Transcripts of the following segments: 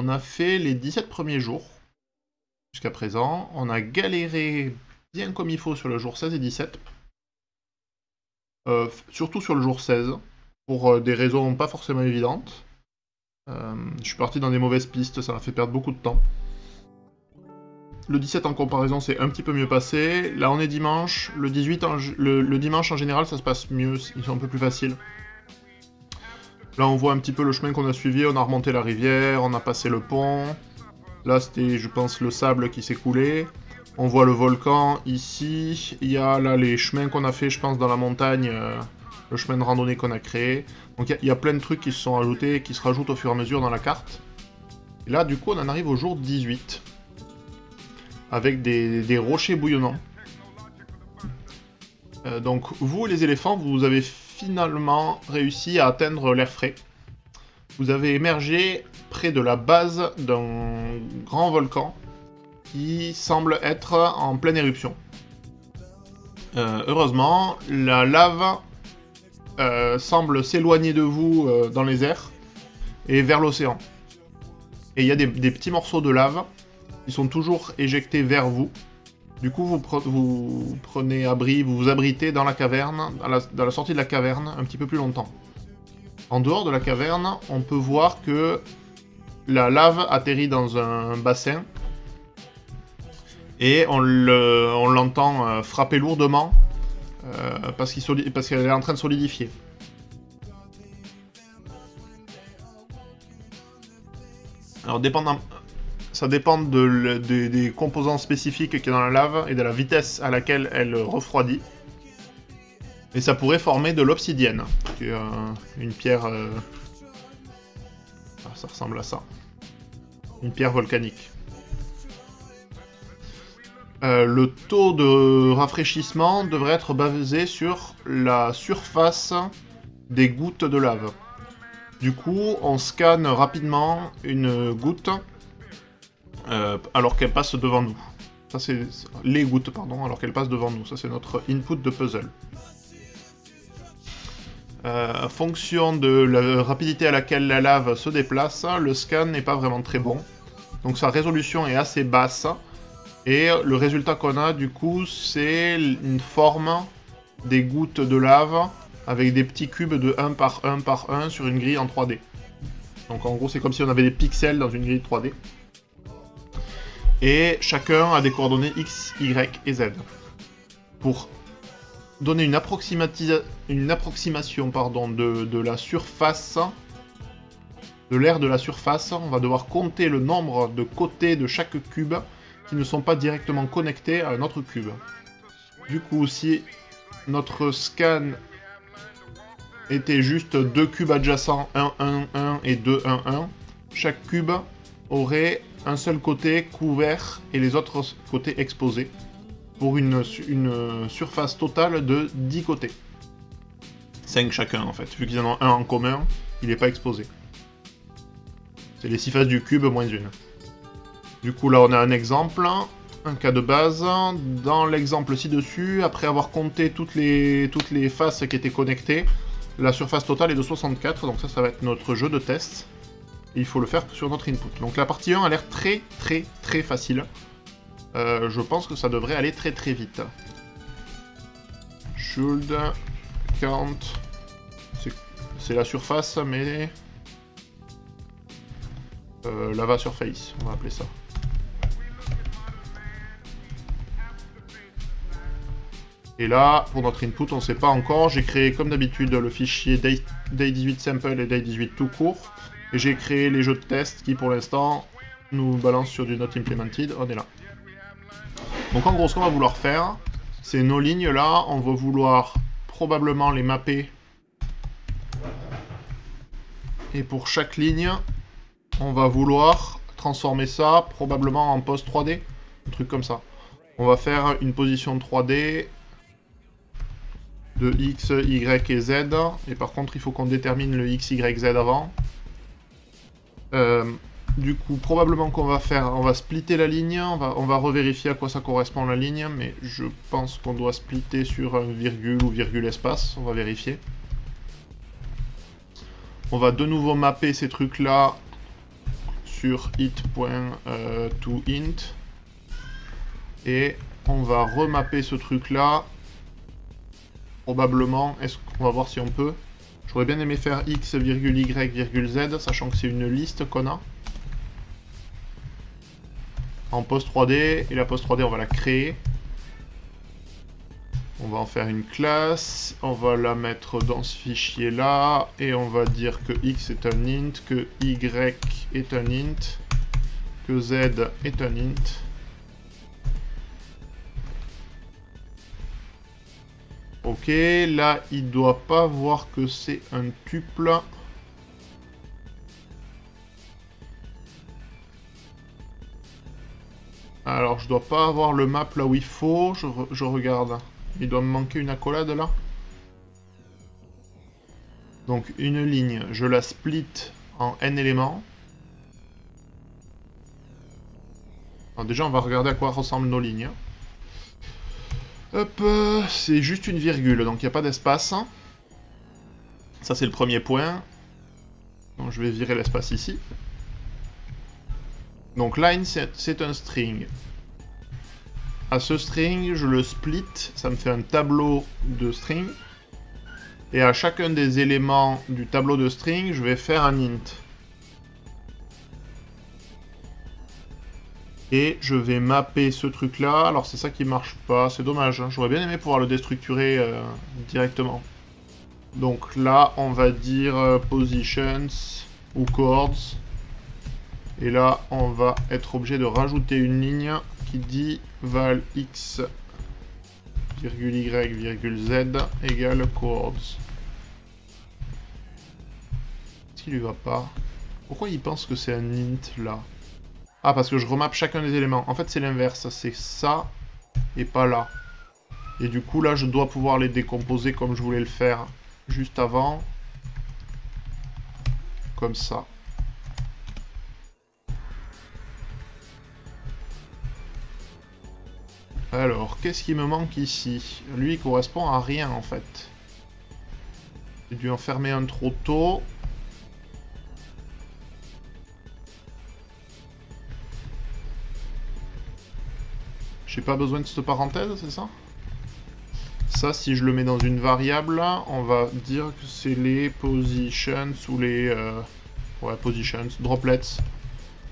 On a fait les 17 premiers jours jusqu'à présent. On a galéré bien comme il faut sur le jour 16 et 17. Surtout sur le jour 16, pour des raisons pas forcément évidentes. Je suis parti dans des mauvaises pistes, ça m'a fait perdre beaucoup de temps. Le 17 en comparaison, c'est un petit peu mieux passé. Là, on est dimanche. Le 18, le dimanche en général, ça se passe mieux. Ils sont un peu plus faciles. Là, on voit un petit peu le chemin qu'on a suivi. On a remonté la rivière, on a passé le pont. Là, c'était, je pense, le sable qui s'est coulé. On voit le volcan ici. Il y a là les chemins qu'on a fait, je pense, dans la montagne. Le chemin de randonnée qu'on a créé. Donc, il y a plein de trucs qui se sont ajoutés, qui se rajoutent au fur et à mesure dans la carte. Et là, du coup, on en arrive au jour 18. Avec des rochers bouillonnants. Donc vous, les éléphants, vous avez finalement réussi à atteindre l'air frais. Vous avez émergé près de la base d'un grand volcan qui semble être en pleine éruption. Heureusement, la lave semble s'éloigner de vous dans les airs et vers l'océan. Et il y a des petits morceaux de lave qui sont toujours éjectés vers vous. Du coup, vous prenez abri, vous vous abritez dans la caverne, dans la sortie de la caverne, un petit peu plus longtemps. En dehors de la caverne, on peut voir que la lave atterrit dans un bassin et on l'entend frapper lourdement parce qu'elle est en train de solidifier. Alors, ça dépend des composants spécifiques qu'il y a dans la lave et de la vitesse à laquelle elle refroidit. Et ça pourrait former de l'obsidienne, qui est une pierre... Ah, ça ressemble à ça. Une pierre volcanique. Le taux de rafraîchissement devrait être basé sur la surface des gouttes de lave. Du coup, on scanne rapidement une goutte alors qu'elle passe devant nous. Ça c'est les gouttes, pardon, alors qu'elles passent devant nous. Ça c'est notre input de puzzle. En fonction de la rapidité à laquelle la lave se déplace, le scan n'est pas vraiment très bon. Donc sa résolution est assez basse. Et le résultat qu'on a du coup, c'est une forme des gouttes de lave avec des petits cubes de 1 par 1 par 1 sur une grille en 3D. Donc en gros, c'est comme si on avait des pixels dans une grille 3D. Et chacun a des coordonnées X, Y et Z. Pour donner une approximation de la surface, de l'aire de la surface, on va devoir compter le nombre de côtés de chaque cube qui ne sont pas directement connectés à un autre cube. Du coup, si notre scan était juste deux cubes adjacents, 1, 1, 1 et 2, 1, 1, chaque cube aurait un seul côté couvert et les autres côtés exposés, pour une surface totale de 10 côtés. 5 chacun en fait, vu qu'ils en ont un en commun, il n'est pas exposé. C'est les 6 faces du cube moins une. Du coup là on a un exemple, un cas de base. Dans l'exemple ci-dessus, après avoir compté toutes les faces qui étaient connectées, la surface totale est de 64, donc ça va être notre jeu de test. Et il faut le faire sur notre input. Donc la partie 1 a l'air très facile. Je pense que ça devrait aller très vite. Should count. C'est la surface, mais... lava surface, on va appeler ça. Et là, pour notre input, on ne sait pas encore. J'ai créé comme d'habitude le fichier day18sample et day18 tout court. Et j'ai créé les jeux de test qui pour l'instant nous balancent sur du not implemented. On est là. Donc en gros, ce qu'on va vouloir faire, c'est nos lignes là, on va vouloir probablement les mapper. Et pour chaque ligne, on va vouloir transformer ça probablement en pose 3D. Un truc comme ça. On va faire une position 3D de X, Y et Z. Et par contre, il faut qu'on détermine le X, Y, Z avant. Du coup, probablement qu'on va faire, on va splitter la ligne, on va revérifier à quoi ça correspond la ligne, mais je pense qu'on doit splitter sur un virgule ou virgule espace, on va vérifier. On va de nouveau mapper ces trucs-là sur it.toInt. Et on va remapper ce truc là. Probablement, on va voir si on peut. J'aurais bien aimé faire x, y, z, sachant que c'est une liste qu'on a. En post 3D, et la post 3D on va la créer. On va en faire une classe, on va la mettre dans ce fichier là, et on va dire que x est un int, que y est un int, que z est un int. Ok, là il doit pas voir que c'est un tuple. Alors je dois pas avoir le map là où il faut, je regarde. Il doit me manquer une accolade là. Donc une ligne, je la split en n éléments. Alors déjà on va regarder à quoi ressemblent nos lignes. Hop, c'est juste une virgule, donc il n'y a pas d'espace. Ça c'est le premier point. Donc je vais virer l'espace ici. Donc line c'est un string. À ce string, je le split, ça me fait un tableau de string. Et à chacun des éléments du tableau de string, je vais faire un int. Et je vais mapper ce truc là. Alors c'est ça qui marche pas, c'est dommage. Hein. J'aurais bien aimé pouvoir le déstructurer directement. Donc là, on va dire positions ou chords. Et là, on va être obligé de rajouter une ligne qui dit val x, virgule y, virgule z égale chords. Est-ce qu'il lui va pas? Pourquoi il pense que c'est un int là? Ah, parce que je remappe chacun des éléments. En fait, c'est l'inverse. C'est ça et pas là. Et du coup, là, je dois pouvoir les décomposer comme je voulais le faire juste avant. Comme ça. Alors, qu'est-ce qui me manque ici? Lui, il correspond à rien, en fait. J'ai dû en fermer un trop tôt. J'ai pas besoin de cette parenthèse, c'est ça? Ça, si je le mets dans une variable, on va dire que c'est les positions ou les... ouais, positions, droplets.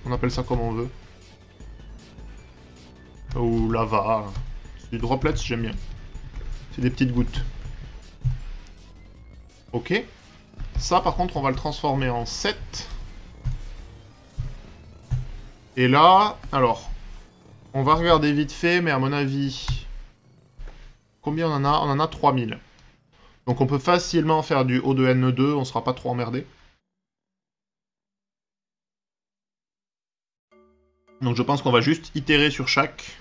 On appelle ça comme on veut. Ou lava. C'est du droplets, j'aime bien. C'est des petites gouttes. Ok. Ça, par contre, on va le transformer en 7. Et là, alors... On va regarder vite fait, mais à mon avis... Combien on en a? On en a 3000. Donc on peut facilement faire du O de N2, on sera pas trop emmerdé. Donc je pense qu'on va juste itérer sur chaque.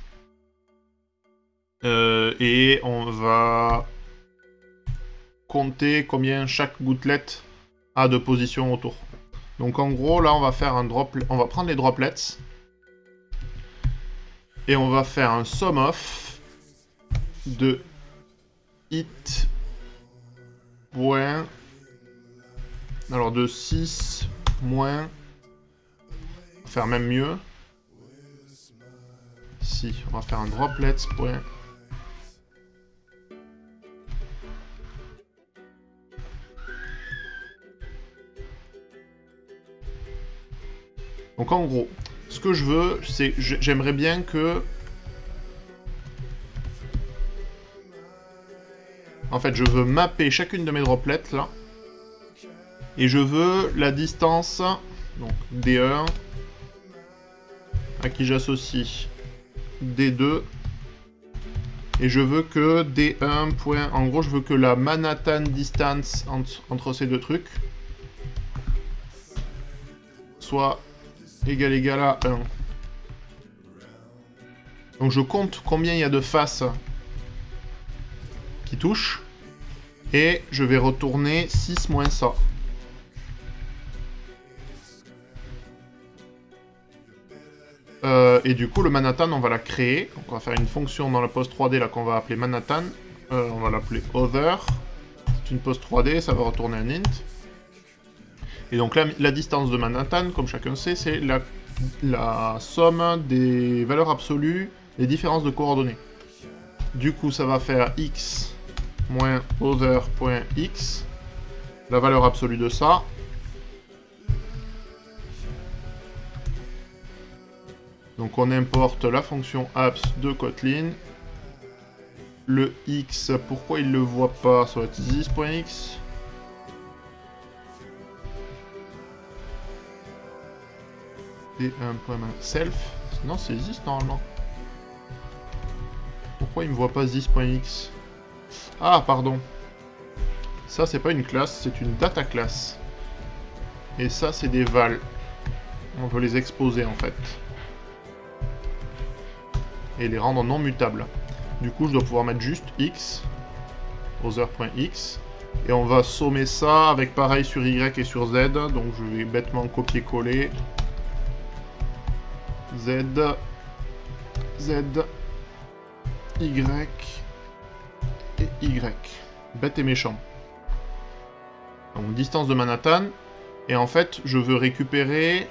Et on va compter combien chaque gouttelette a de positions autour. Donc en gros, là on va faire un droplet, on va prendre les droplets. Et on va faire un sum of de it point, alors de 6 moins, on va faire même mieux, ici on va faire un droplets point, donc en gros, ce que je veux, c'est, j'aimerais bien que... En fait, je veux mapper chacune de mes droplets, là. Et je veux la distance, donc D1, à qui j'associe D2. Et je veux que D1 point... En gros, je veux que la Manhattan distance entre ces deux trucs soit égal à 1. Donc je compte combien il y a de faces qui touchent. Et je vais retourner 6 moins ça. Et du coup, le Manhattan, on va la créer. Donc on va faire une fonction dans la post 3D là qu'on va appeler Manhattan. On va l'appeler Other. C'est une post 3D, ça va retourner un int. Et donc la distance de Manhattan, comme chacun sait, c'est la la somme des valeurs absolues, les différences de coordonnées. Du coup, ça va faire x moins other.x, la valeur absolue de ça. Donc on importe la fonction apps de Kotlin. Le x, pourquoi il le voit pas? Ça va être this.x. Et un point self. Non, c'est this normalement. Pourquoi il me voit pas this.x? Ah, pardon. Ça, c'est pas une classe, c'est une data class. Et ça, c'est des vals. On veut les exposer en fait. Et les rendre non mutables. Du coup, je dois pouvoir mettre juste x, other.x, et on va sommer ça avec pareil sur y et sur z. Donc je vais bêtement copier-coller z, z, y et y. Bête et méchant. Donc distance de Manhattan. Et en fait, je veux récupérer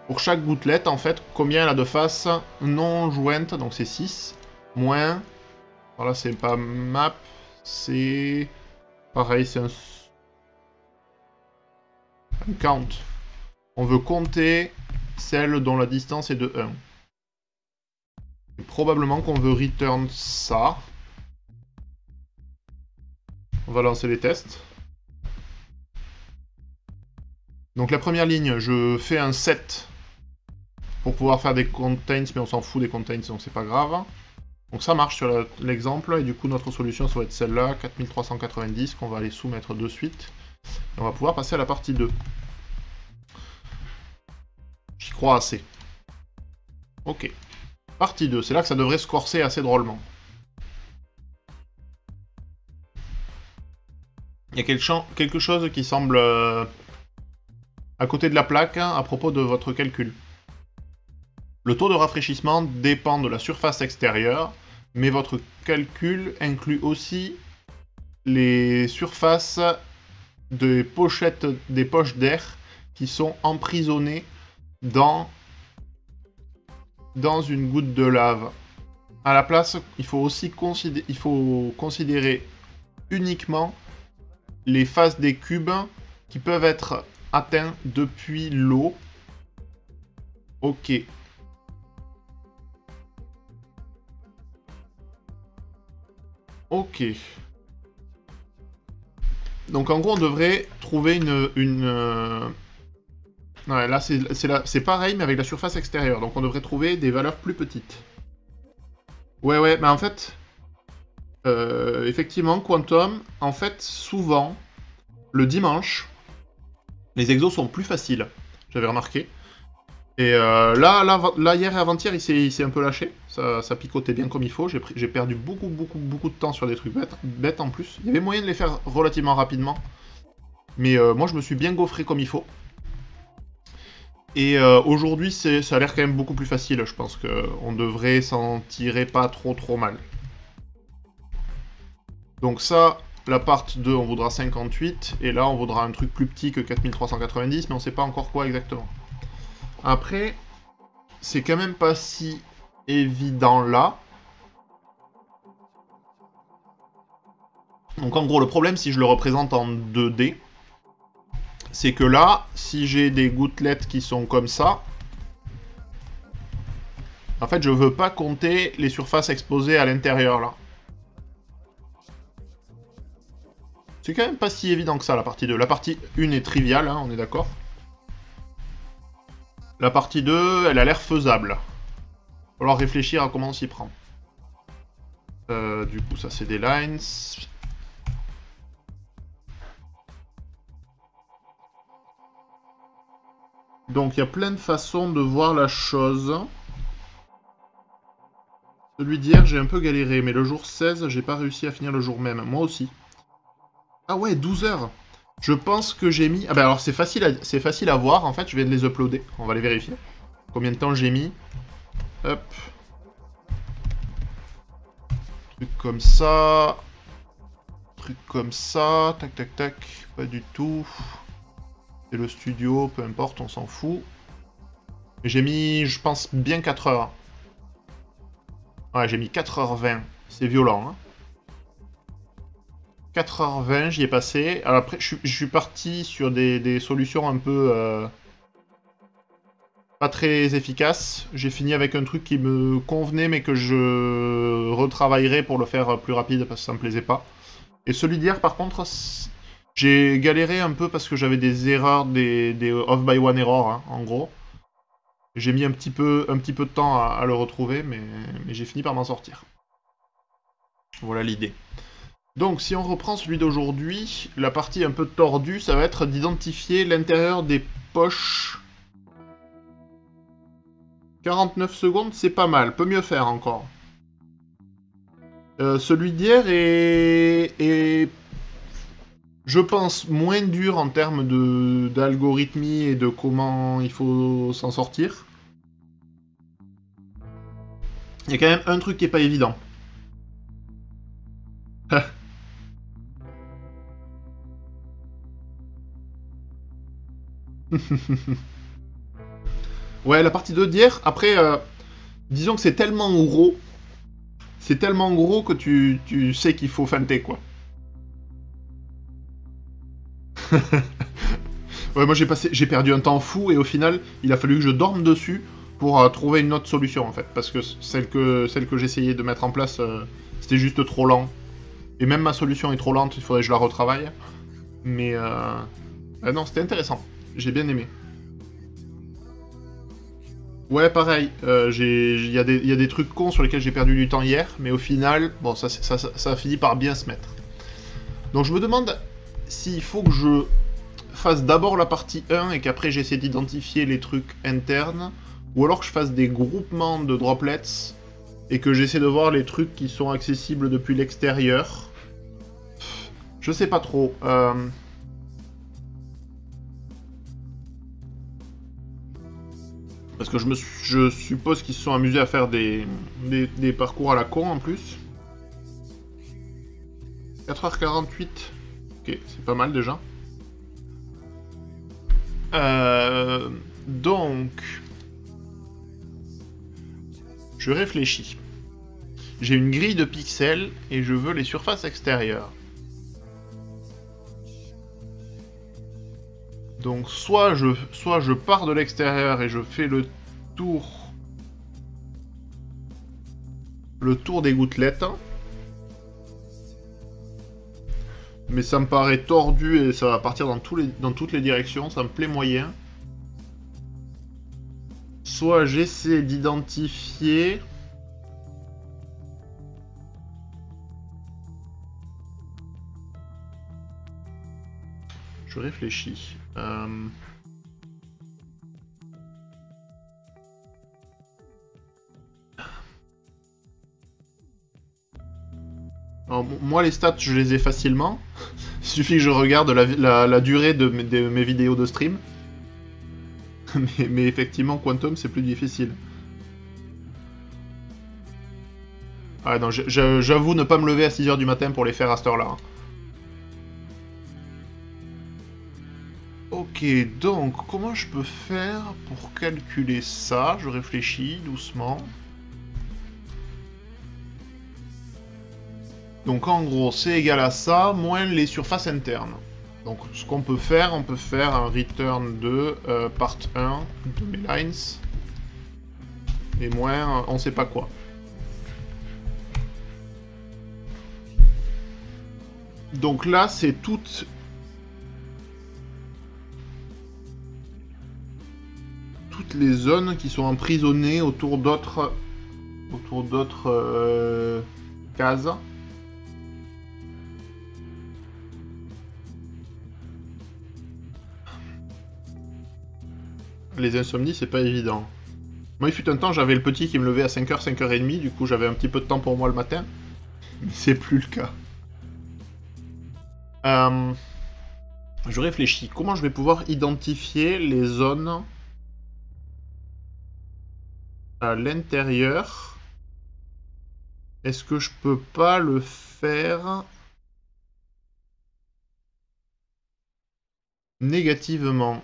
pour chaque gouttelette, en fait, combien elle a de faces non jointes. Donc c'est 6. Moins. Voilà, c'est pas map. C'est. Pareil, c'est un count. On veut compter celle dont la distance est de 1. Et probablement qu'on veut return ça. On va lancer les tests. Donc la première ligne, je fais un set pour pouvoir faire des contains, mais on s'en fout des contains, donc c'est pas grave. Donc ça marche sur l'exemple, et du coup notre solution ça va être celle-là, 4390, qu'on va aller soumettre de suite. Et on va pouvoir passer à la partie 2. J'y crois assez. Ok. Partie 2, c'est là que ça devrait se corser assez drôlement. Il y a quelque chose qui semble à côté de la plaque à propos de votre calcul. Le taux de rafraîchissement dépend de la surface extérieure, mais votre calcul inclut aussi les surfaces des pochettes, des poches d'air qui sont emprisonnées dans une goutte de lave. À la place, il faut aussi considérer uniquement les faces des cubes qui peuvent être atteints depuis l'eau. Ok. Ok. Donc en gros, on devrait trouver Ouais, là, c'est pareil, mais avec la surface extérieure. Donc on devrait trouver des valeurs plus petites. Ouais, mais en fait... effectivement, Quantum, en fait, souvent, le dimanche, les exos sont plus faciles. J'avais remarqué. Et là, hier et avant-hier, il s'est un peu lâché. Ça picotait bien comme il faut. J'ai perdu beaucoup de temps sur des trucs bêtes en plus. Il y avait moyen de les faire relativement rapidement. Mais moi, je me suis bien gaufré comme il faut. Et aujourd'hui, ça a l'air quand même beaucoup plus facile. Je pense qu'on devrait s'en tirer pas trop mal. Donc ça, la part 2, on voudra 58. Et là, on voudra un truc plus petit que 4390, mais on sait pas encore quoi exactement. Après, c'est quand même pas si évident là. Donc en gros, le problème, si je le représente en 2D, c'est que là, si j'ai des gouttelettes qui sont comme ça, en fait, je veux pas compter les surfaces exposées à l'intérieur, là. C'est quand même pas si évident que ça, la partie 2. La partie 1 est triviale, hein, on est d'accord. La partie 2, elle a l'air faisable. Il va falloir réfléchir à comment on s'y prend. Du coup, ça, c'est des lines. Donc, il y a plein de façons de voir la chose. Celui d'hier, j'ai un peu galéré, mais le jour 16, j'ai pas réussi à finir le jour même. Moi aussi. Ah ouais, 12 heures. Je pense que j'ai mis... Ah bah alors c'est facile à voir, en fait, je viens de les uploader. On va les vérifier. Combien de temps j'ai mis. Hop. Truc comme ça. Truc comme ça. Tac, tac, tac. Pas du tout. C'est le studio, peu importe, on s'en fout. Mais j'ai mis, je pense, bien 4 heures. Ouais, j'ai mis 4h20. C'est violent, hein. 4h20, j'y ai passé. Alors après, je suis parti sur des solutions un peu... pas très efficaces. J'ai fini avec un truc qui me convenait, mais que je retravaillerai pour le faire plus rapide, parce que ça me plaisait pas. Et celui d'hier, par contre, j'ai galéré un peu parce que j'avais des erreurs, des off by one error, hein, en gros. J'ai mis un petit peu de temps à le retrouver, mais j'ai fini par m'en sortir. Voilà l'idée. Donc, si on reprend celui d'aujourd'hui, la partie un peu tordue, ça va être d'identifier l'intérieur des poches. 49 secondes, c'est pas mal, peut mieux faire encore. Celui d'hier est, je pense, moins dur en termes d'algorithmie et de comment il faut s'en sortir. Il y a quand même un truc qui est pas évident. Ouais, la partie 2 d'hier, après, disons que c'est tellement gros. C'est tellement gros que tu sais qu'il faut feinter, quoi. Ouais, moi j'ai perdu un temps fou et au final, il a fallu que je dorme dessus pour trouver une autre solution, en fait. Parce que celle que j'essayais de mettre en place, c'était juste trop lent. Et même ma solution est trop lente, il faudrait que je la retravaille. Mais non, c'était intéressant. J'ai bien aimé. Ouais, pareil. Il y a des trucs cons sur lesquels j'ai perdu du temps hier, mais au final, bon, ça a fini par bien se mettre. Donc je me demande s'il faut que je fasse d'abord la partie 1 et qu'après j'essaie d'identifier les trucs internes, ou alors que je fasse des groupements de droplets et que j'essaie de voir les trucs qui sont accessibles depuis l'extérieur. Je sais pas trop. Parce que je suppose qu'ils se sont amusés à faire des parcours à la con en plus. 4h48. Ok, c'est pas mal déjà. Donc... Je réfléchis. J'ai une grille de pixels et je veux les surfaces extérieures. Donc soit je pars de l'extérieur et je fais le tour des gouttelettes. Mais ça me paraît tordu et ça va partir dans toutes les directions, ça me plaît moyen. Soit j'essaie d'identifier... Je réfléchis. Alors, moi, les stats, je les ai facilement. Il suffit que je regarde la durée de mes vidéos de stream. mais effectivement, Quantum, c'est plus difficile. Ah non, j'avoue ne pas me lever à 6h du matin pour les faire à cette heure-là. Ok, donc, comment je peux faire pour calculer ça? Je réfléchis doucement. Donc en gros, c'est égal à ça, moins les surfaces internes. Donc ce qu'on peut faire, on peut faire un return de part 1 de mes lines, et moins on sait pas quoi. Donc là, c'est toutes les zones qui sont emprisonnées autour d'autres cases. Les insomnies, c'est pas évident. Moi, il fut un temps, j'avais le petit qui me levait à 5h, 5h30, du coup j'avais un petit peu de temps pour moi le matin. Mais c'est plus le cas. Je réfléchis. Comment je vais pouvoir identifier les zones à l'intérieur? Est-ce que je peux pas le faire négativement.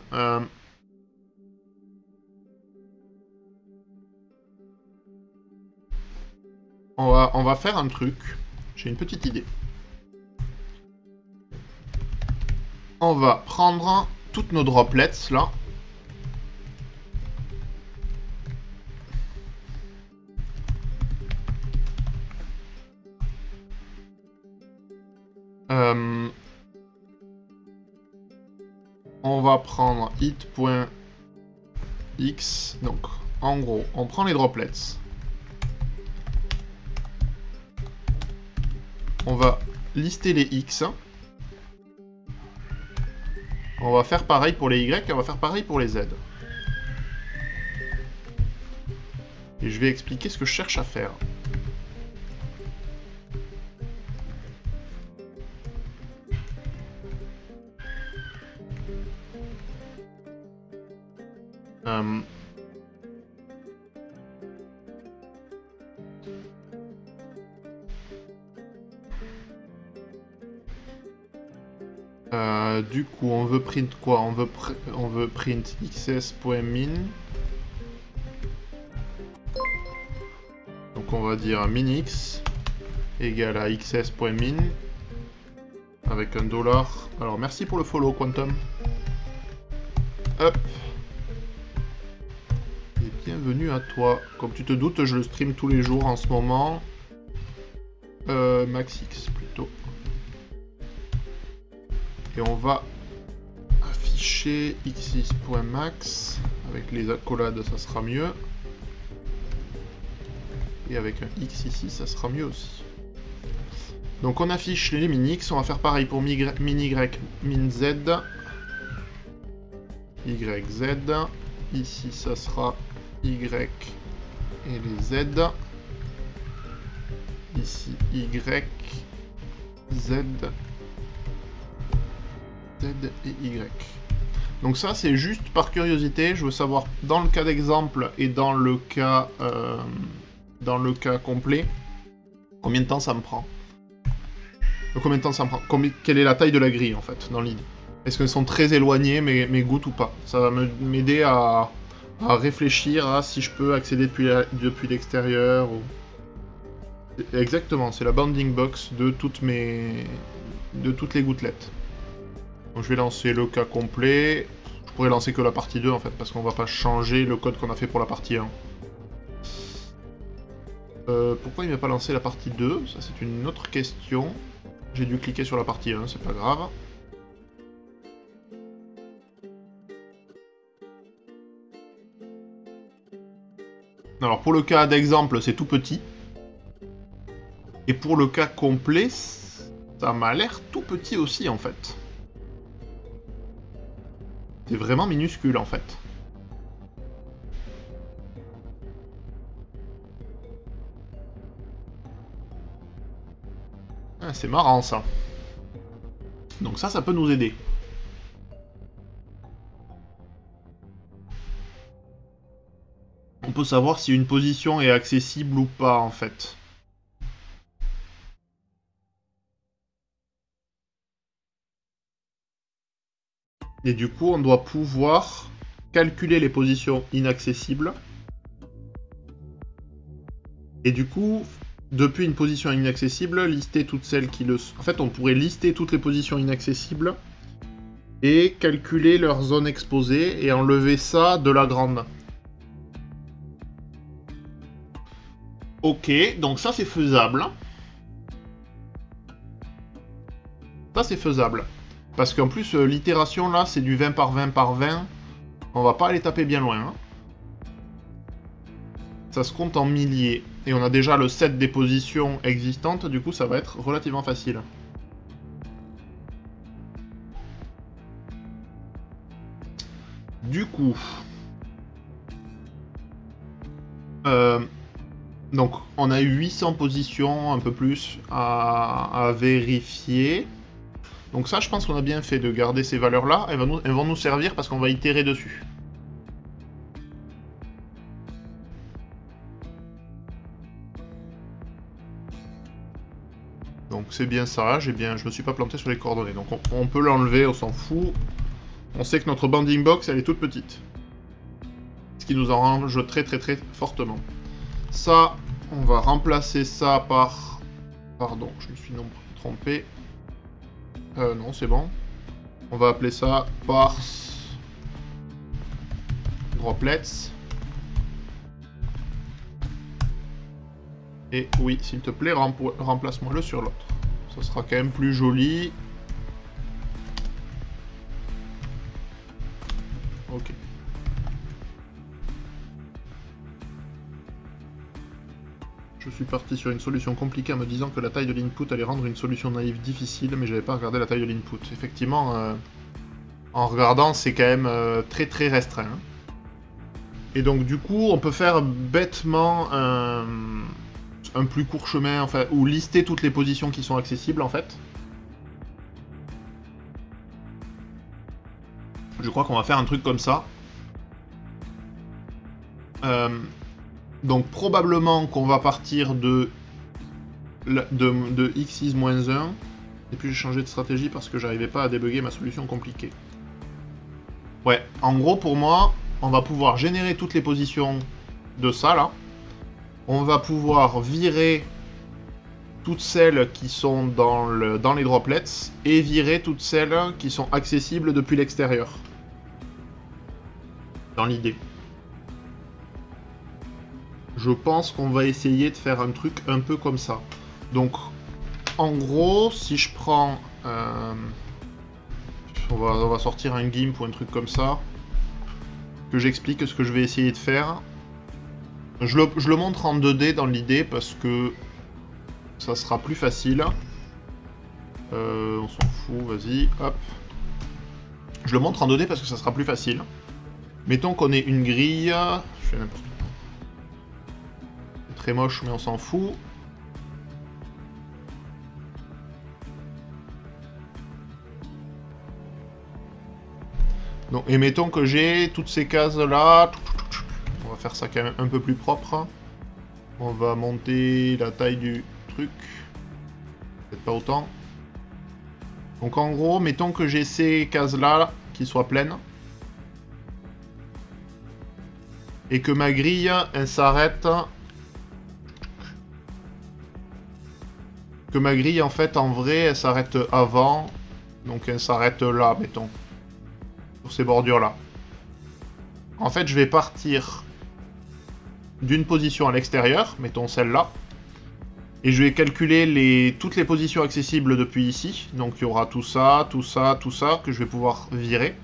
On va faire un truc. J'ai une petite idée. On va prendre toutes nos droplets là. On va prendre hit.x. Donc, en gros, on prend les droplets. On va lister les x. On va faire pareil pour les y et on va faire pareil pour les z. Et je vais expliquer ce que je cherche à faire. Du coup, on veut print quoi? On veut print xs.min. Donc on va dire minx égale à xs.min avec un dollar. Alors merci pour le follow Quantum. Hop. Et bienvenue à toi. Comme tu te doutes, je le stream tous les jours en ce moment. MaxX plutôt. Et on va afficher x6.max. Avec les accolades, ça sera mieux. Et avec un x ici, ça sera mieux aussi. Donc on affiche les min-x. On va faire pareil pour min-y, min-z. YZ. Ici, ça sera Y et les Z. Ici, Y, Z, Z et Y. Donc ça, c'est juste par curiosité. Je veux savoir, dans le cas d'exemple et dans le cas complet, combien de temps ça me prend. Combien de temps ça me prend. Quelle est la taille de la grille, en fait, dans l'idée. Est-ce qu'elles sont très éloignées, mes gouttes ou pas? Ça va m'aider à réfléchir à si je peux accéder depuis l'extérieur. Ou... Exactement, c'est la bounding box de toutes les gouttelettes. Donc je vais lancer le cas complet. Je pourrais lancer que la partie 2 en fait, parce qu'on va pas changer le code qu'on a fait pour la partie 1. Pourquoi il m'a pas lancé la partie 2? Ça c'est une autre question. J'ai dû cliquer sur la partie 1, c'est pas grave. Alors pour le cas d'exemple, c'est tout petit. Et pour le cas complet, ça m'a l'air tout petit aussi en fait. C'est vraiment minuscule en fait. Ah, c'est marrant ça. Donc ça peut nous aider. On peut savoir si une position est accessible ou pas en fait. Et du coup, on doit pouvoir calculer les positions inaccessibles. Et du coup, depuis une position inaccessible, lister toutes celles qui le sont. En fait, on pourrait lister toutes les positions inaccessibles et calculer leur zone exposée et enlever ça de la grande. Ok, donc ça c'est faisable. Ça c'est faisable. Parce qu'en plus, l'itération là, c'est du 20 par 20 par 20. On va pas aller taper bien loin. Hein. Ça se compte en milliers. Et on a déjà le set des positions existantes, du coup ça va être relativement facile. Du coup... donc on a eu 800 positions, un peu plus, à vérifier. Donc ça, je pense qu'on a bien fait de garder ces valeurs-là. Elles vont nous servir parce qu'on va itérer dessus. Donc c'est bien ça, je me suis pas planté sur les coordonnées. Donc on peut l'enlever, on s'en fout. On sait que notre banding box, elle est toute petite. Ce qui nous arrange très fortement. Ça, on va remplacer ça par... Pardon, je me suis trompé. Non, c'est bon. On va appeler ça par... droplets. Et oui, s'il te plaît, remplace-moi le sur l'autre. Ça sera quand même plus joli. Ok. Je suis parti sur une solution compliquée en me disant que la taille de l'input allait rendre une solution naïve difficile, mais j'avais pas regardé la taille de l'input. Effectivement, en regardant, c'est quand même très restreint. Hein. Et donc du coup, on peut faire bêtement un plus court chemin, enfin, ou lister toutes les positions qui sont accessibles en fait. Je crois qu'on va faire un truc comme ça. Donc probablement qu'on va partir de x6-1. Et puis j'ai changé de stratégie parce que j'arrivais pas à débugger ma solution compliquée. Ouais, en gros pour moi, on va pouvoir générer toutes les positions de ça là. On va pouvoir virer toutes celles qui sont dans les droplets et virer toutes celles qui sont accessibles depuis l'extérieur. Dans l'idée. Je pense qu'on va essayer de faire un truc un peu comme ça. Donc, en gros, si je prends... on va sortir un GIMP ou un truc comme ça. Que j'explique ce que je vais essayer de faire. Je le montre en 2D dans l'idée parce que ça sera plus facile. On s'en fout, vas-y, hop. Je le montre en 2D parce que ça sera plus facile. Mettons qu'on ait une grille. Je fais n'importe quoi. C'est très moche, mais on s'en fout. Donc, et mettons que j'ai toutes ces cases là. On va faire ça quand même un peu plus propre. On va monter la taille du truc. Peut-être pas autant. Donc en gros, mettons que j'ai ces cases là qui soient pleines. Et que ma grille, elle s'arrête. Que ma grille, en fait, en vrai, elle s'arrête avant. Donc elle s'arrête là, mettons. Sur ces bordures-là. En fait, je vais partir d'une position à l'extérieur, mettons celle-là. Et je vais calculer toutes les positions accessibles depuis ici. Donc il y aura tout ça, tout ça, tout ça, que je vais pouvoir virer.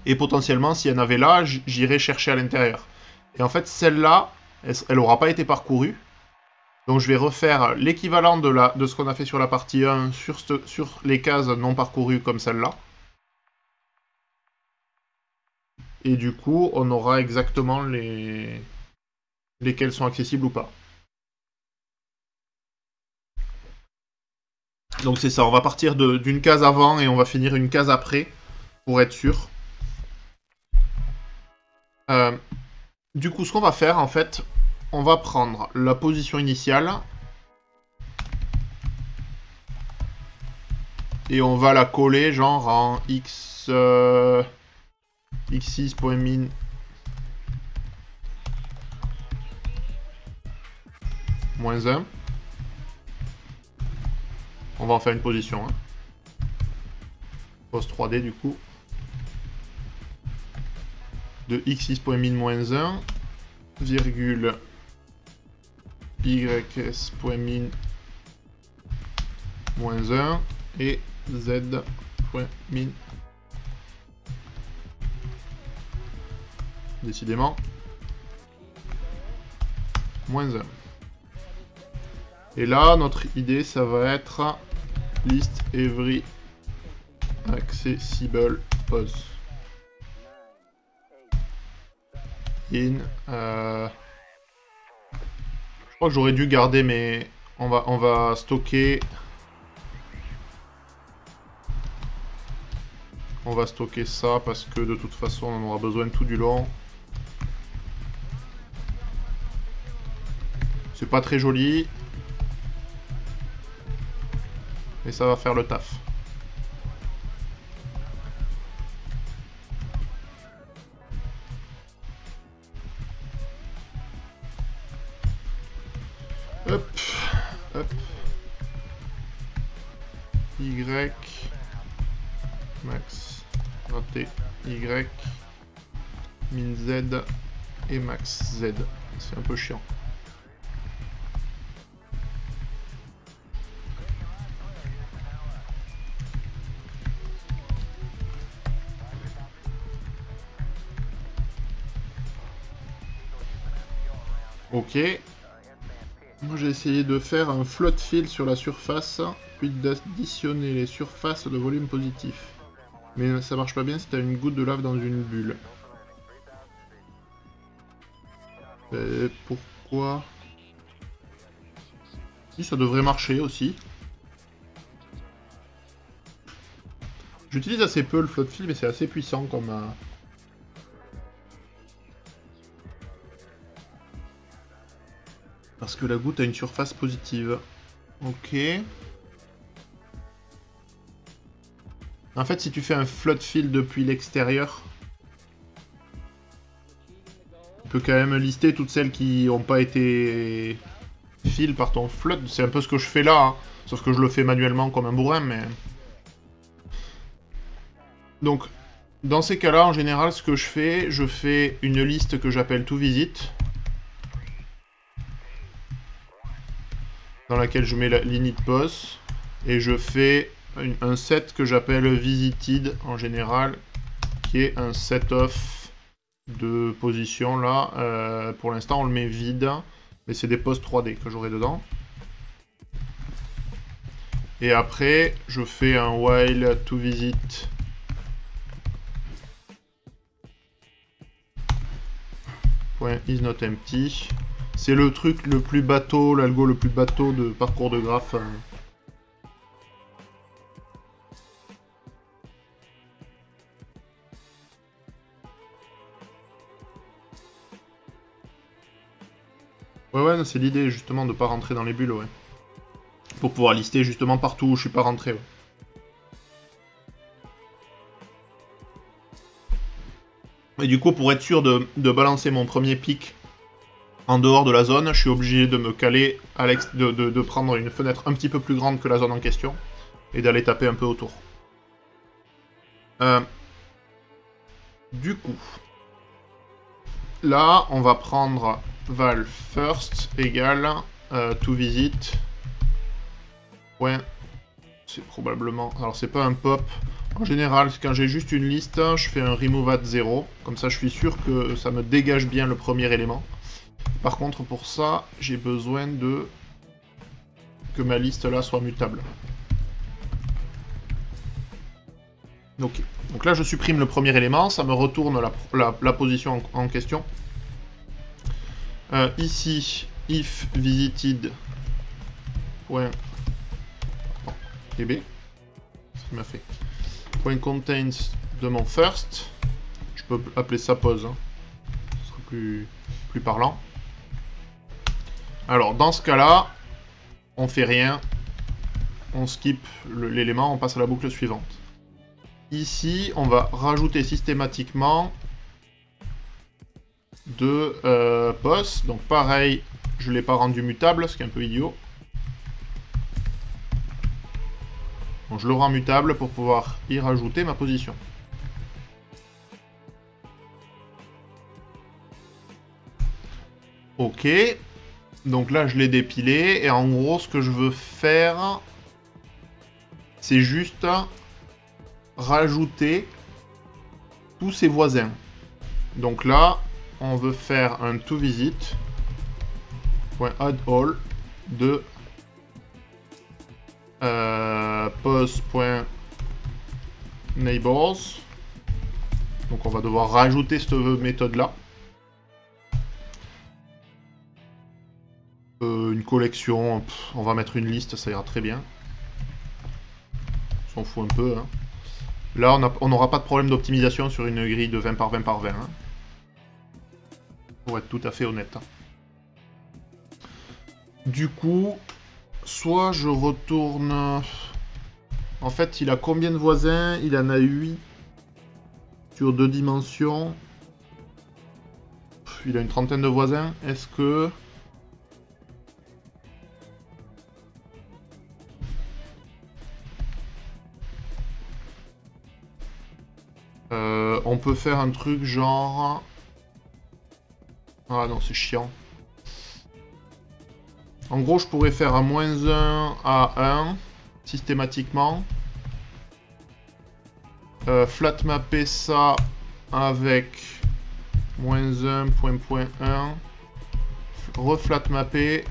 Et potentiellement, s'il y en avait là, j'irai chercher à l'intérieur. Et en fait, celle-là, elle n'aura pas été parcourue. Donc je vais refaire l'équivalent de ce qu'on a fait sur la partie 1 sur les cases non parcourues comme celle-là. Et du coup, on aura exactement lesquels sont accessibles ou pas. Donc c'est ça, on va partir d'une case avant et on va finir une case après, pour être sûr. Du coup, ce qu'on va faire, en fait, on va prendre la position initiale. Et on va la coller, genre, en x6.min. -1. On va en faire une position. Hein. Pose 3D du coup. De x6.min-1, virgule ys.min-1 et z.min. Décidément. -1. Et là, notre idée, ça va être list every accessible pose. In. Je crois que j'aurais dû garder mes... On va stocker... On va stocker ça parce que de toute façon, on en aura besoin tout du long. C'est pas très joli. Mais ça va faire le taf. Hop, hop. Y, max, raté, Y, min Z et max Z. C'est un peu chiant. Ok. Moi j'ai essayé de faire un float fill sur la surface, puis d'additionner les surfaces de volume positif. Mais ça marche pas bien si t'as une goutte de lave dans une bulle. Pourquoi? Si, ça devrait marcher aussi. J'utilise assez peu le float fill, mais c'est assez puissant comme... Parce que la goutte a une surface positive. Ok. En fait, si tu fais un float fill depuis l'extérieur, tu peux quand même lister toutes celles qui n'ont pas été fill par ton float. C'est un peu ce que je fais là, hein. Sauf que je le fais manuellement comme un bourrin, mais... Donc, dans ces cas-là, en général, ce que je fais une liste que j'appelle toVisit, dans laquelle je mets l'init pos, et je fais un set que j'appelle visited en général, qui est un set of de position là. Pour l'instant on le met vide, mais c'est des posts 3D que j'aurai dedans. Et après je fais un while toVisit .isNotEmpty. C'est le truc le plus bateau, l'algo le plus bateau de parcours de graphe. Ouais, c'est l'idée justement de pas rentrer dans les bulles, ouais. Pour pouvoir lister justement partout où je suis pas rentré, ouais. Et du coup, pour être sûr de balancer mon premier pic en dehors de la zone, je suis obligé de me caler, de prendre une fenêtre un petit peu plus grande que la zone en question, et d'aller taper un peu autour. Du coup, là, on va prendre val first égale toVisit. Ouais, c'est probablement... Alors, c'est pas un pop. En général, quand j'ai juste une liste, je fais un remove at 0. Comme ça, je suis sûr que ça me dégage bien le premier élément. Par contre, pour ça, j'ai besoin de... que ma liste là soit mutable. Ok. Donc là, je supprime le premier élément, ça me retourne la position en question. Ici, if visited .tb, ce qui m'a fait point contains de mon first. Je peux appeler ça pause, hein. Ce sera plus parlant. Alors, dans ce cas-là, on fait rien. On skip l'élément, on passe à la boucle suivante. Ici, on va rajouter systématiquement de pos. Donc pareil, je ne l'ai pas rendu mutable, ce qui est un peu idiot. Donc je le rends mutable pour pouvoir y rajouter ma position. Ok. Donc là, je l'ai dépilé. Et en gros, ce que je veux faire, c'est juste rajouter tous ses voisins. Donc là, on veut faire un toVisit .addAll de pos.neighbors. Donc on va devoir rajouter cette méthode là. Une collection, on va mettre une liste, ça ira très bien. On s'en fout un peu, hein. Là, on n'aura pas de problème d'optimisation sur une grille de 20 par 20 par 20. Hein. Pour être tout à fait honnête. Du coup, soit je retourne... En fait, il a combien de voisins? Il en a 8 sur 2 dimensions. Il a une trentaine de voisins. Est-ce que... On peut faire un truc genre... Ah non, c'est chiant. En gros, je pourrais faire un -1 à 1, systématiquement. Flat mapper ça avec -1, point 1. Reflat mapper.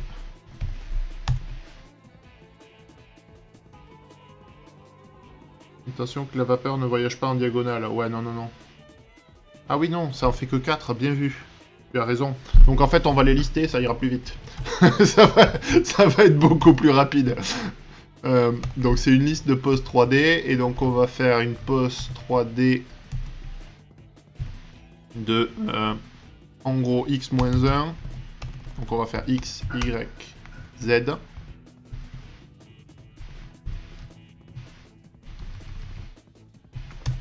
Attention que la vapeur ne voyage pas en diagonale. Ouais, non, non, non. Ah oui, non, ça en fait que 4, bien vu. Tu as raison. Donc en fait, on va les lister, ça ira plus vite. ça va être beaucoup plus rapide. Donc c'est une liste de poses 3D, et donc on va faire une pose 3D de, en gros, x-1. Donc on va faire x, y, z.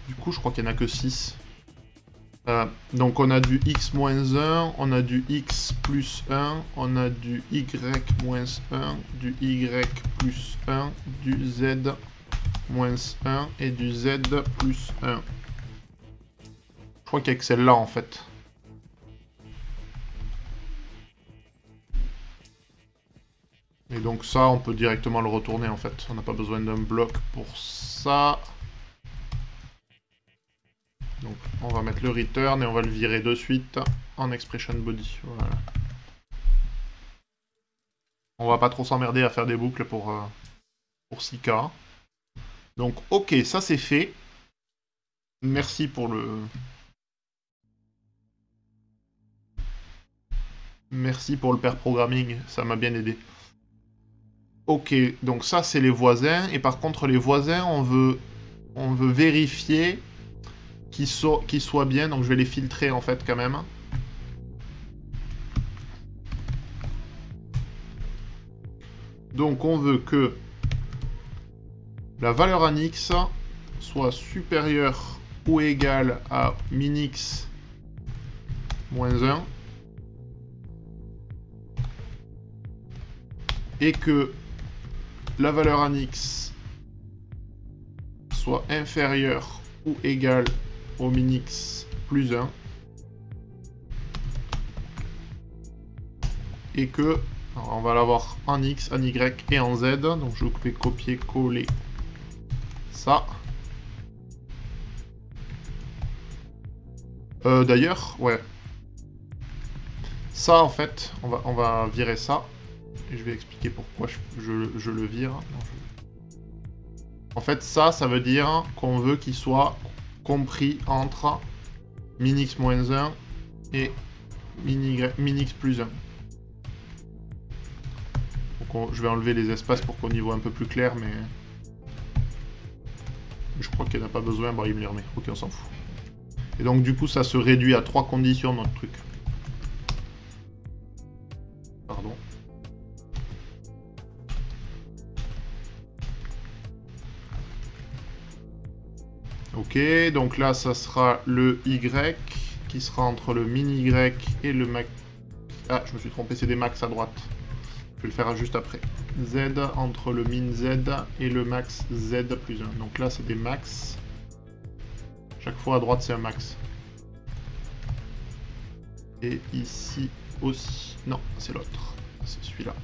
Du coup, je crois qu'il n'y en a que 6. Donc on a du x-1, on a du x plus 1, on a du y moins 1, du y plus 1, du z moins 1 et du z plus 1. Je crois qu'il y a que celle-là en fait. Et donc ça, on peut directement le retourner en fait. On n'a pas besoin d'un bloc pour ça. Donc on va mettre le return et on va le virer de suite en expression body. Voilà. On va pas trop s'emmerder à faire des boucles pour 6K. Donc ok, ça c'est fait. Merci pour le... Merci pour le pair programming, ça m'a bien aidé. Ok, donc ça c'est les voisins. Et par contre les voisins, on veut vérifier qu'ils soient bien, donc je vais les filtrer en fait quand même. Donc on veut que la valeur en x soit supérieure ou égale à min-x moins 1. Et que la valeur en x soit inférieure ou égale au min-x plus 1. Et que, alors on va l'avoir en x, en y et en z. Donc je vais copier-coller ça. D'ailleurs, ouais. Ça en fait, on va virer ça. Et je vais expliquer pourquoi je le vire. En fait, ça veut dire qu'on veut qu'il soit compris entre min-x moins 1 et min-x plus 1. Donc je vais enlever les espaces pour qu'on y voit un peu plus clair, mais je crois qu'il n'y en a pas besoin. Bon, il me les remet. Ok, on s'en fout. Et donc, du coup, ça se réduit à 3 conditions, notre truc. Pardon. Ok, donc là, ça sera le Y, qui sera entre le min-Y et le max... Ah, je me suis trompé, c'est des max à droite. Je vais le faire juste après. Z entre le min-Z et le max Z plus 1. Donc là, c'est des max. Chaque fois, à droite, c'est un max. Et ici aussi... Non, c'est l'autre. C'est celui-là.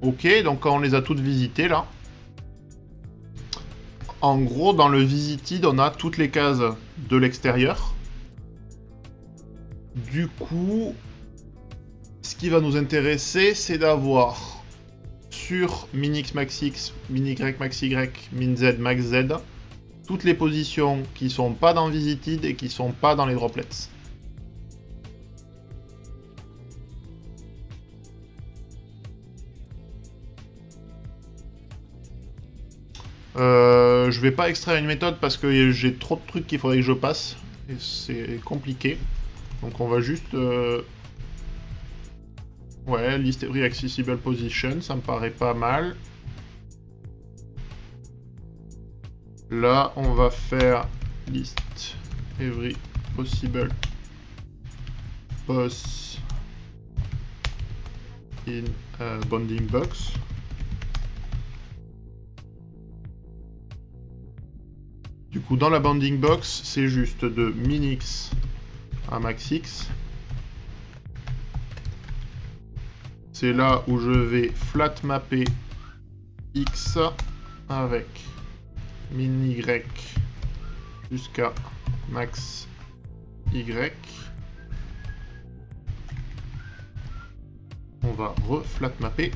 Ok, donc quand on les a toutes visitées là, en gros dans le visited on a toutes les cases de l'extérieur. Du coup, ce qui va nous intéresser, c'est d'avoir sur min-x max x, min-y max y, min-z max z, toutes les positions qui sont pas dans visited et qui sont pas dans les droplets. Je vais pas extraire une méthode parce que j'ai trop de trucs qu'il faudrait que je passe. Et c'est compliqué. Donc on va juste... Ouais, list every accessible position, ça me paraît pas mal. Là, on va faire list every possible pos in bounding box. Du coup, dans la bounding box, c'est juste de min-x à max-x. C'est là où je vais flat mapper x avec min-y jusqu'à max y. On va reflat mapper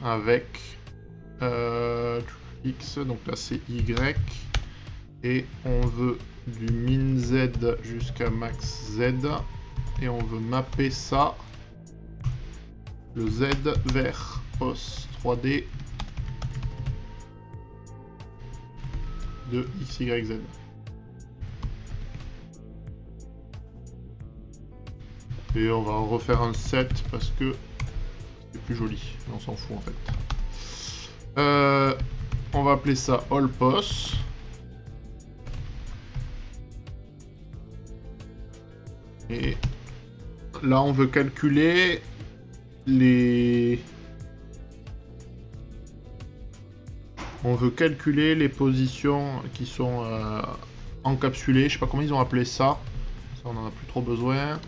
avec x, donc là c'est y, et on veut du min z jusqu'à max z, et on veut mapper ça, le z vers os 3D de x, y, z. Et on va refaire un set parce que c'est plus joli, on s'en fout en fait. On va appeler ça all pos. Et là on veut calculer les... On veut calculer les positions qui sont encapsulées. Je sais pas comment ils ont appelé ça. Ça on en a plus trop besoin.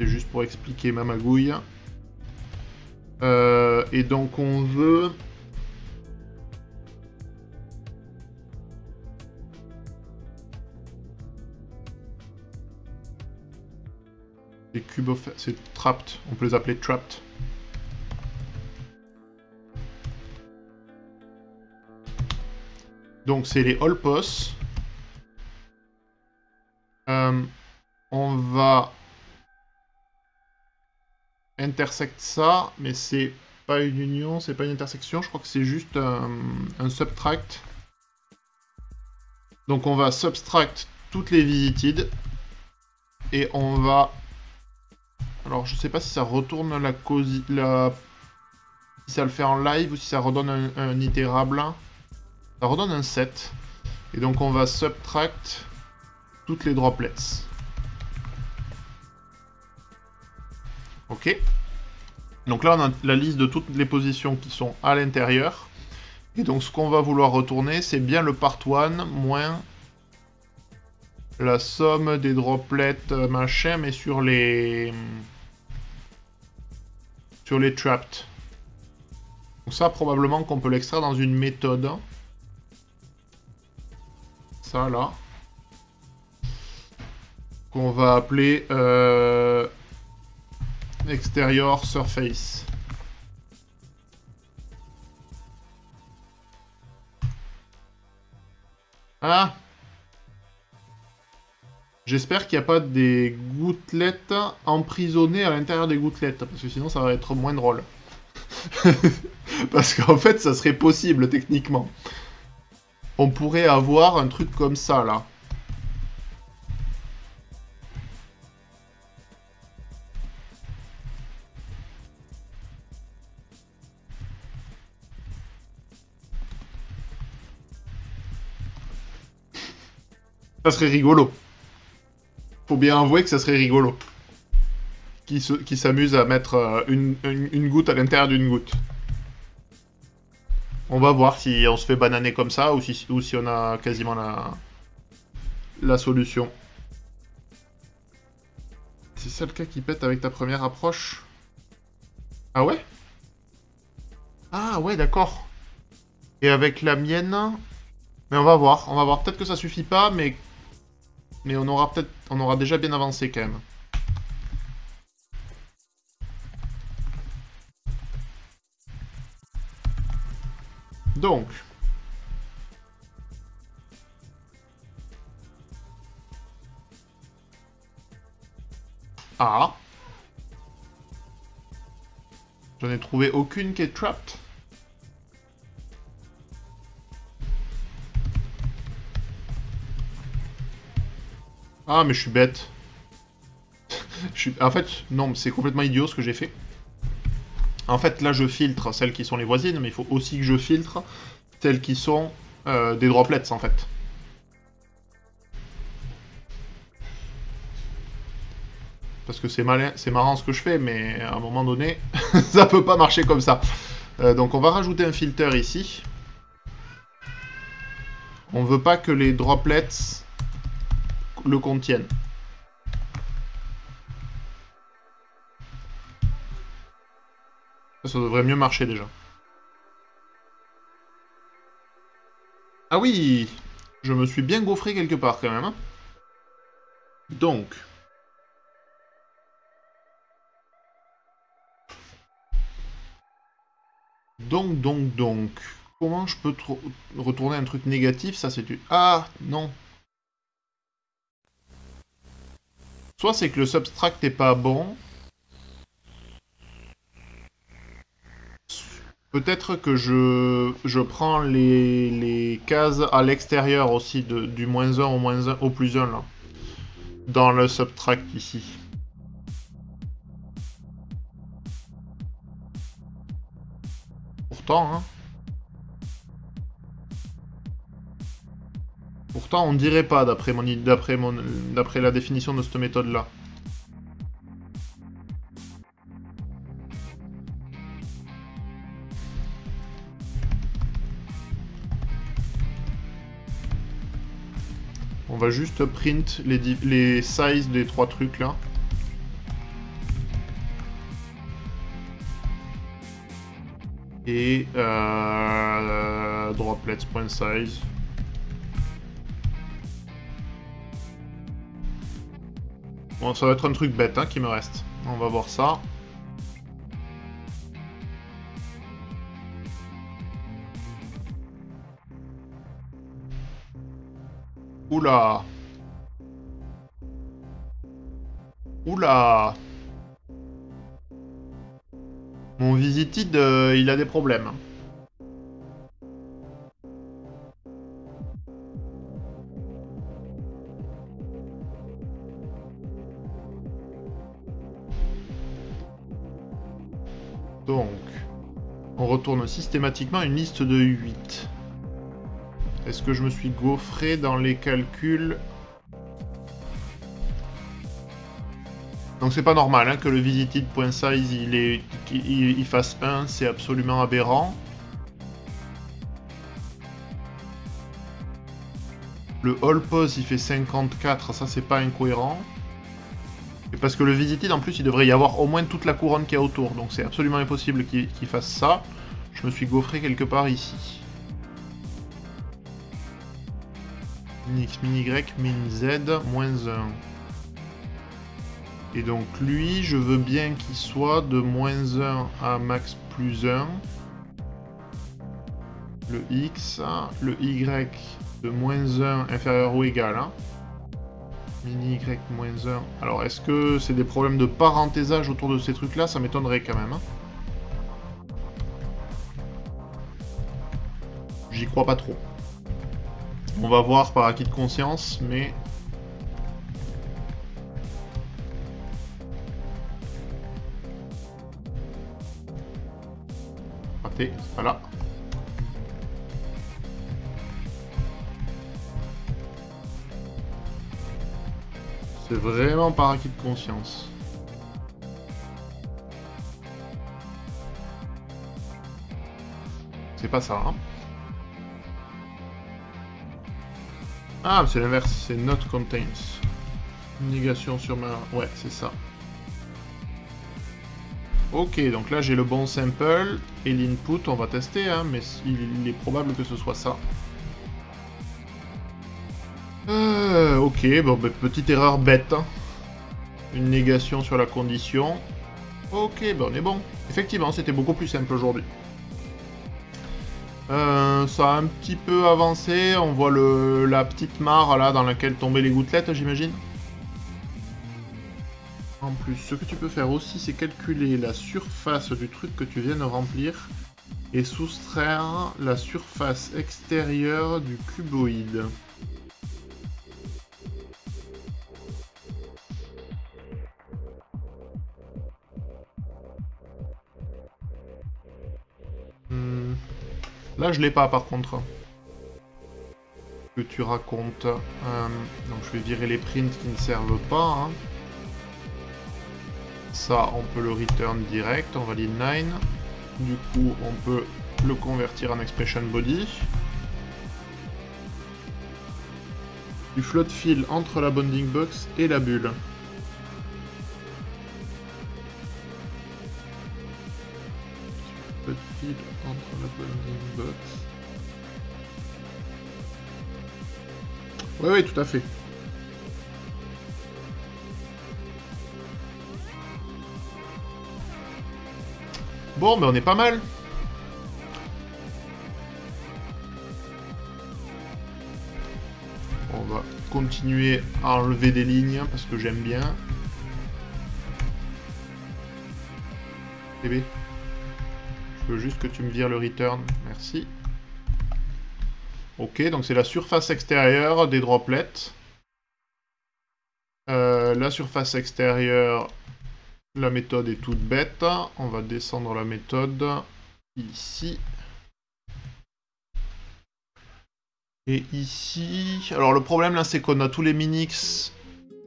C'est juste pour expliquer ma magouille. Et donc on veut... Les cubes c'est trapped. On peut les appeler trapped. Donc c'est les all pos. On va intersect ça, mais c'est pas une union, c'est pas une intersection, je crois que c'est juste un subtract. Donc on va subtract toutes les visited et on va... Alors je sais pas si ça retourne la si ça le fait en live ou si ça redonne un itérable. Ça redonne un set. Et donc on va subtract toutes les droplets. Ok. Donc là on a la liste de toutes les positions qui sont à l'intérieur. Et donc ce qu'on va vouloir retourner, c'est bien le part 1 moins la somme des droplets machin, mais sur les trapped. Donc ça probablement qu'on peut l'extraire dans une méthode. Ça là. Qu'on va appeler exterior surface. Ah! J'espère qu'il n'y a pas des gouttelettes emprisonnées à l'intérieur des gouttelettes, parce que sinon ça va être moins drôle. Parce qu'en fait, ça serait possible, techniquement. On pourrait avoir un truc comme ça, là. Ça serait rigolo. Faut bien avouer que ça serait rigolo. Qui s'amuse à mettre une goutte à l'intérieur d'une goutte. On va voir si on se fait bananer comme ça ou si on a quasiment la solution. C'est ça le cas qui pète avec ta première approche? Ah ouais? Ah ouais, d'accord. Et avec la mienne... Mais on va voir. Peut-être que ça suffit pas, mais on aura déjà bien avancé quand même. Donc. Ah. J'en ai trouvé aucune qui est trapped. Ah, mais je suis bête. En fait, non, c'est complètement idiot ce que j'ai fait. En fait, là, je filtre celles qui sont les voisines, mais il faut aussi que je filtre celles qui sont des droplets, en fait. Parce que c'est malin, c'est marrant ce que je fais, mais à un moment donné, ça peut pas marcher comme ça. Donc on va rajouter un filter ici. On veut pas que les droplets le contiennent. Ça devrait mieux marcher déjà. Ah oui, je me suis bien gaufré quelque part quand même. Hein. Donc... Donc... Comment je peux retourner un truc négatif? Ça c'est du... Ah, non. Soit c'est que le subtract est pas bon. Peut-être que je prends les cases à l'extérieur aussi, du -1 au -1 au +1 là. Dans le subtract ici. Pourtant, hein. Pourtant, on dirait pas d'après la définition de cette méthode-là. On va juste print les sizes des 3 trucs là. Et droplets.size. Bon, ça va être un truc bête hein, qui me reste. On va voir ça. Oula. Oula. Mon Visited, il a des problèmes. Donc, on retourne systématiquement une liste de 8. Est-ce que je me suis gaufré dans les calculs? Donc c'est pas normal hein, que le visited.size il fasse 1, c'est absolument aberrant. Le all pose il fait 54, ça c'est pas incohérent. Et parce que le visited en plus il devrait y avoir au moins toute la couronne qu'il y a autour, donc c'est absolument impossible qu'il fasse ça. Je me suis gaufré quelque part ici. Min x, min y, min z, moins 1. Et donc lui, je veux bien qu'il soit de moins 1 à max plus 1. Le x, le y de moins 1 inférieur ou égal. Hein. Min y moins 1. Alors est-ce que c'est des problèmes de parenthésage autour de ces trucs-là? Ça m'étonnerait quand même. Hein. J'y crois pas trop. On va voir par acquis de conscience, mais... Raté, c'est pas là. C'est vraiment par acquis de conscience. C'est pas ça, hein. Ah, c'est l'inverse, c'est not contains. Négation sur ma... Ouais, c'est ça. Ok, donc là j'ai le bon sample, et l'input, on va tester, hein, mais il est probable que ce soit ça. Ok, bon, bah, petite erreur bête. Hein. Une négation sur la condition. Ok, bah on est bon. Effectivement, c'était beaucoup plus simple aujourd'hui. Ça a un petit peu avancé, on voit la petite mare là dans laquelle tombaient les gouttelettes, j'imagine. En plus, ce que tu peux faire aussi, c'est calculer la surface du truc que tu viens de remplir et soustraire la surface extérieure du cuboïde. Là, je l'ai pas, par contre. Que tu racontes. Donc, je vais virer les prints qui ne servent pas. Hein. Ça, on peut le return direct, on valide 9. Du coup, on peut le convertir en expression body. Du float fill entre la bounding box et la bulle. Float fill entre la bounding box. Oui, oui, tout à fait. Bon, mais on est pas mal. On va continuer à enlever des lignes parce que j'aime bien. Bébé, je veux juste que tu me vires le return. Merci. Ok, donc c'est la surface extérieure des droplets. La surface extérieure, la méthode est toute bête. On va descendre la méthode ici. Et ici... Alors le problème là, c'est qu'on a tous les Minix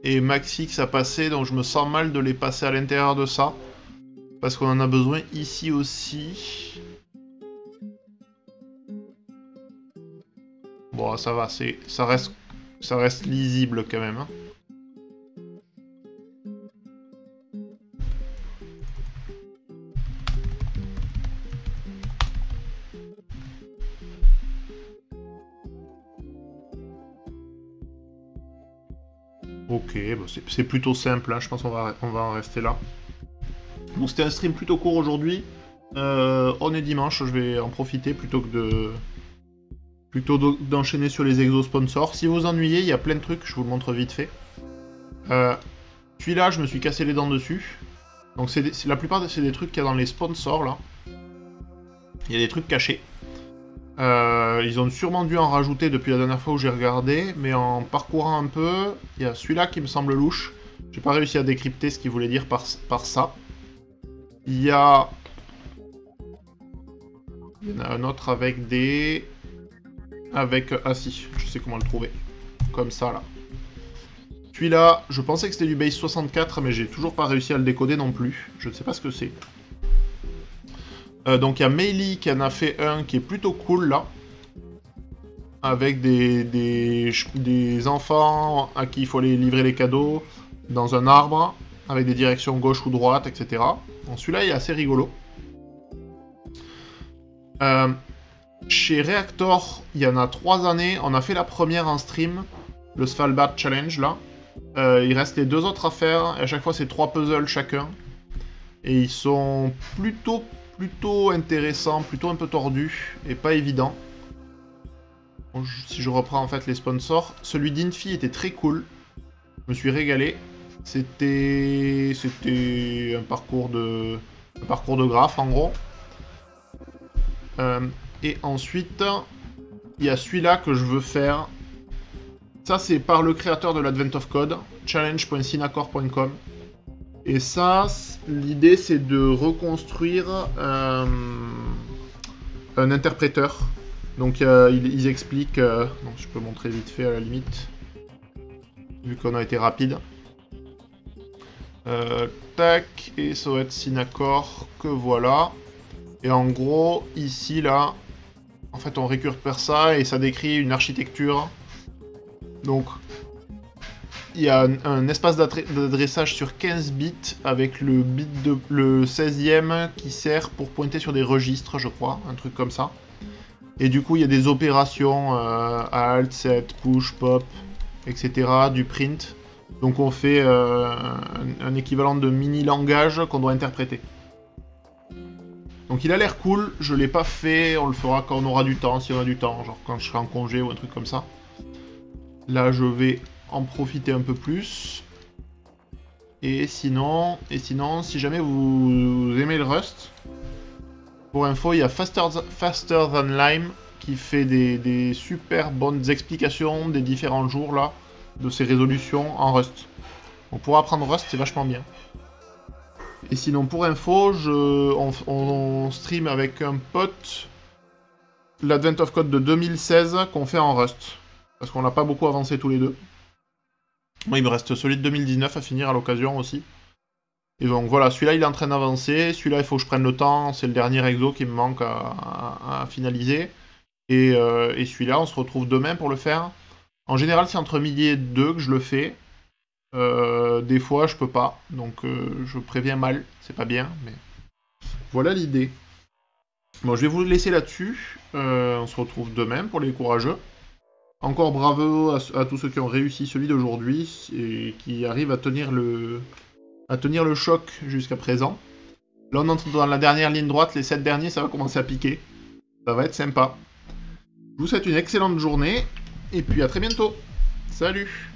et Maxix à passer, donc je me sens mal de les passer à l'intérieur de ça. Parce qu'on en a besoin ici aussi. Bon, ça va, ça reste lisible quand même. Hein. Ok, bon, c'est plutôt simple, hein. Je pense qu'on va en rester là. Donc c'était un stream plutôt court aujourd'hui. On est dimanche, je vais en profiter plutôt d'enchaîner sur les exos sponsors. Si vous vous ennuyez, il y a plein de trucs, je vous le montre vite fait. Celui-là, je me suis cassé les dents dessus. Donc la plupart, c'est des trucs qu'il y a dans les sponsors, là. Il y a des trucs cachés. Ils ont sûrement dû en rajouter depuis la dernière fois où j'ai regardé, mais en parcourant un peu, il y a celui-là qui me semble louche. J'ai pas réussi à décrypter ce qu'il voulait dire par ça. Il y en a un autre avec des... Ah si, je sais comment le trouver. Comme ça, là. Celui-là, je pensais que c'était du base 64, mais j'ai toujours pas réussi à le décoder non plus. Je ne sais pas ce que c'est. Donc il y a Meili qui en a fait un qui est plutôt cool, là. Avec des enfants à qui il faut aller livrer les cadeaux dans un arbre, avec des directions gauche ou droite, etc. Donc celui-là, il est assez rigolo. Chez Reactor, il y en a 3 années, on a fait la première en stream, le Svalbard Challenge, là. Il reste les 2 autres à faire, et à chaque fois c'est 3 puzzles chacun. Et ils sont plutôt intéressants, plutôt un peu tordus, et pas évidents. Bon, si je reprends en fait les sponsors, celui d'Infi était très cool. Je me suis régalé. C'était un parcours de graphe en gros. Et ensuite, il y a celui-là que je veux faire. Ça, c'est par le créateur de l'Advent of Code, challenge.synacore.com. Et ça, l'idée, c'est de reconstruire un interpréteur. Donc, ils expliquent... donc, je peux montrer vite fait à la limite, vu qu'on a été rapide. Tac, et ça va être Synacore, que voilà. Et en gros, ici, là, en fait, on récupère ça et ça décrit une architecture. Donc, il y a un espace d'adressage sur 15 bits avec le 16e qui sert pour pointer sur des registres, je crois, un truc comme ça. Et du coup, il y a des opérations alt, set, push, pop, etc., du print. Donc on fait un équivalent de mini-langage qu'on doit interpréter. Donc il a l'air cool, je l'ai pas fait, on le fera quand on aura du temps, si on a du temps, genre quand je serai en congé ou un truc comme ça. Là je vais en profiter un peu plus. Et sinon, si jamais vous aimez le Rust, pour info, il y a Faster Than Lime qui fait des super bonnes explications des différents jours là, de ces résolutions en Rust. Donc pour apprendre Rust, c'est vachement bien. Et sinon, pour info, on stream avec un pote l'Advent of Code de 2016 qu'on fait en Rust. Parce qu'on n'a pas beaucoup avancé tous les deux. Moi, il me reste celui de 2019 à finir à l'occasion aussi. Et donc voilà, celui-là il est en train d'avancer, celui-là il faut que je prenne le temps, c'est le dernier exo qui me manque à finaliser. Et celui-là on se retrouve demain pour le faire. En général c'est entre midi et 2 que je le fais. Des fois je peux pas, donc je préviens mal, c'est pas bien, mais voilà l'idée. Bon, je vais vous laisser là-dessus. On se retrouve demain pour les courageux. Encore bravo à tous ceux qui ont réussi celui d'aujourd'hui et qui arrivent à tenir le choc jusqu'à présent. Là, on entre dans la dernière ligne droite. Les 7 derniers, ça va commencer à piquer. Ça va être sympa. Je vous souhaite une excellente journée et puis à très bientôt. Salut!